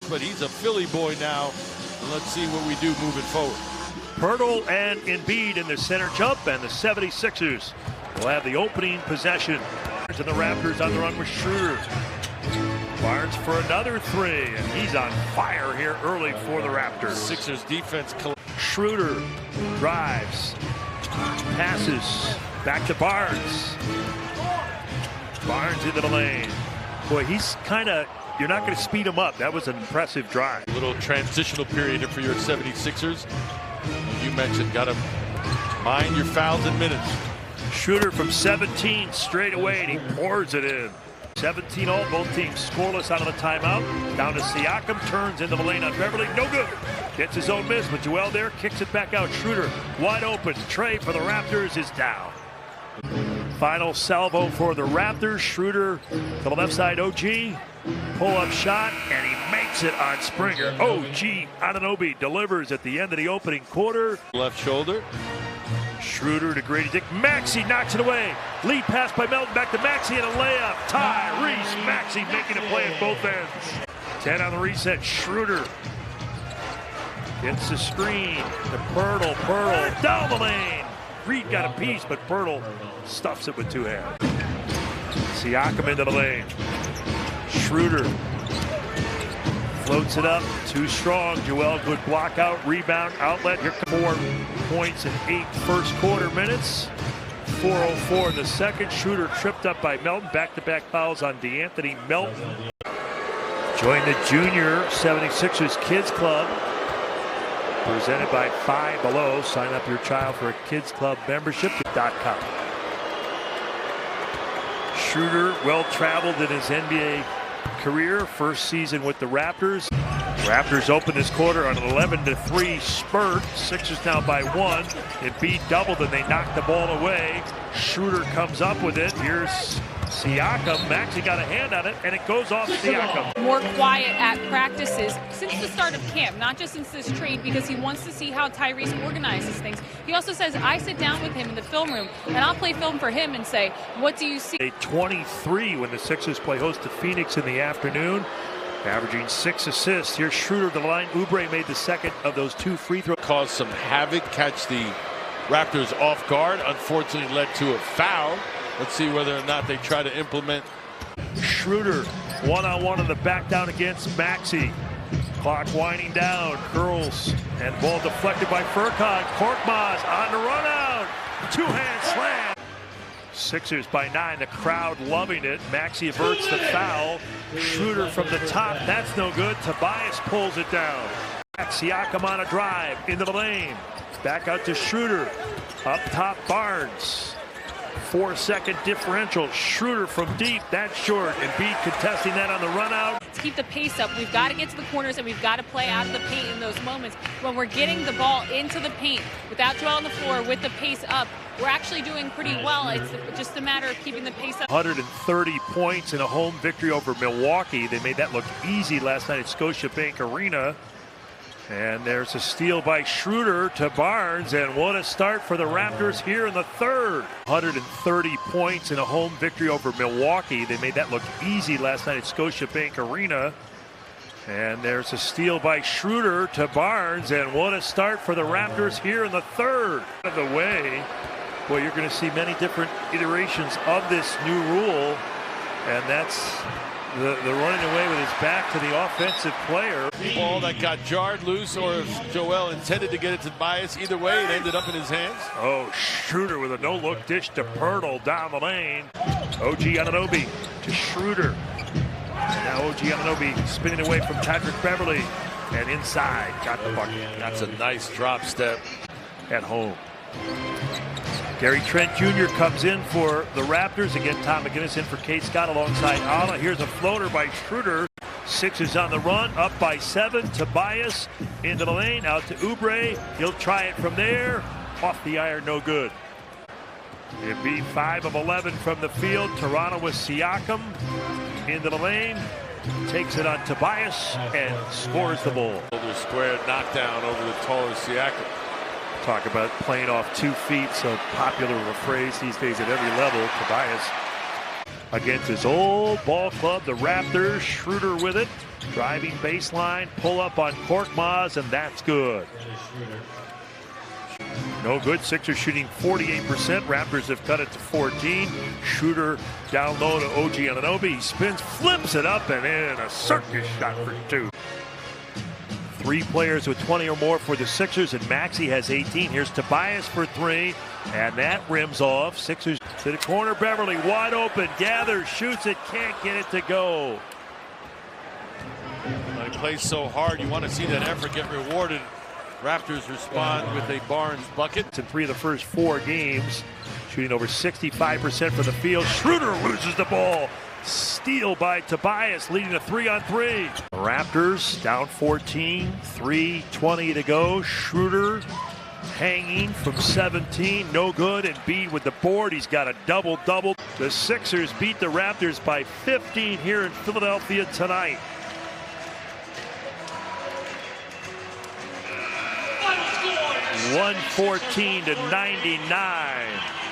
but he's a Philly boy now. And let's see what we do moving forward. Pirtle and Embiid in the center jump, and the 76ers will have the opening possession. And the Raptors on the run with Schroder. Barnes for another three, and he's on fire here early for the Raptors. Sixers defense. Schroder drives, passes, back to Barnes. Barnes into the lane. Boy, he's kind of, you're not going to speed him up. That was an impressive drive. A little transitional period here for your 76ers. You mentioned, got to mind your fouls and minutes. Schroder from 17 straight away, and he pours it in. 17 all, both teams scoreless out of the timeout. Down to Siakam, turns into the lane on Beverly, no good. Gets his own miss, but Joel there kicks it back out. Schroder wide open. Trey for the Raptors is down. Final salvo for the Raptors. Schroder to the left side, OG. Pull-up shot, and he makes it on Springer. OG Anunoby delivers at the end of the opening quarter. Left shoulder. Schroder to Grady Dick. Maxey knocks it away. Lead pass by Melton, back to Maxey and a layup. Tyrese Maxey making a play at both ends. 10 on the reset. Schroder gets the screen to Pirtle. Pirtle down the lane. Reed got a piece, but Pirtle stuffs it with two hands. Siakam into the lane. Schroder floats it up, too strong. Joel, good block out, rebound, outlet. Here come 4 points in 8 first quarter minutes. 4:04 in the second. Schroder tripped up by Melton. Back-to-back fouls on DeAnthony Melton. Join the Junior 76ers Kids Club. Presented by Five Below. Sign up your child for a Kids Club membership at .com. Schroder, well-traveled in his NBA career. First season with the Raptors. Raptors open this quarter on an 11-3 spurt. Sixers now by 1. Embiid doubled and they knocked the ball away. Schroder comes up with it. Here's Siakam. Maxey got a hand on it, and it goes off Siakam. More quiet at practices since the start of camp, not just since this trade, because he wants to see how Tyrese organizes things. He also says, I sit down with him in the film room, and I'll play film for him and say, what do you see? 23 when the Sixers play host to Phoenix in the afternoon. Averaging 6 assists. Here's Schroder to the line. Oubre made the second of those 2 free throws. Caused some havoc, catch the Raptors off guard. Unfortunately led to a foul. Let's see whether or not they try to implement. Schroder one-on-one on the back down against Maxey. Clock winding down. Curls and ball deflected by Furkan. Korkmaz on the run out. 2-hand slam. Sixers by 9. The crowd loving it. Maxey averts the foul. Schroder from the top. That's no good. Tobias pulls it down. Siakam on a drive into the lane. Back out to Schroder. Up top, Barnes. 4-second differential. Schroder from deep. That's short. Embiid contesting that on the run out. To keep the pace up, we've got to get to the corners and we've got to play out of the paint in those moments. When we're getting the ball into the paint without Joel on the floor with the pace up, we're actually doing pretty well. It's just a matter of keeping the pace up. 130 points in a home victory over Milwaukee. They made that look easy last night at Scotiabank Arena. And there's a steal by Schroder to Barnes, and what a start for the Raptors here in the third. 130 points in a home victory over Milwaukee. They made that look easy last night at Scotiabank Arena. And there's a steal by Schroder to Barnes, and what a start for the Raptors here in the third. Out of the way, well, you're going to see many different iterations of this new rule, and that's the running away with his back to the offensive player. Ball that got jarred loose, or if Joel intended to get it to Tobias. Either way, it ended up in his hands. Oh, Schroder with a no-look dish to Pirtle down the lane. OG Anunoby to Schroder. And now OG Anunoby spinning away from Patrick Beverly. And inside, got the bucket. That's a nice drop step. At home. Gary Trent Jr. comes in for the Raptors. Again, Tom McGinnis in for Kate Scott alongside Ala. Here's a floater by Schroder. Sixers on the run, up by 7. Tobias into the lane, out to Oubre. He'll try it from there. Off the iron, no good. It'd be 5 of 11 from the field. Toronto with Siakam into the lane. Takes it on Tobias and scores the ball. Square knockdown over the taller Siakam. Talk about playing off 2 feet, so popular of a phrase these days at every level. Tobias against his old ball club, the Raptors. Schroder with it. Driving baseline, pull up on Korkmaz, and that's good. No good. Sixers shooting 48%. Raptors have cut it to 14. Schroder down low to OG Anunoby. He spins, flips it up and in. A circus shot for two. 3 players with 20 or more for the Sixers, and Maxey has 18. Here's Tobias for 3, and that rims off. Sixers to the corner. Beverly wide open. Gathers, shoots it, can't get it to go. He plays so hard. You want to see that effort get rewarded. Raptors respond with a Barnes bucket. In 3 of the first 4 games, shooting over 65% from the field. Schroder loses the ball. Steal by Tobias, leading to 3-on-3. Raptors down 14, 3:20 to go. Schroder hanging from 17, no good. And Embiid with the board. He's got a double-double. The Sixers beat the Raptors by 15 here in Philadelphia tonight. 114 to 99.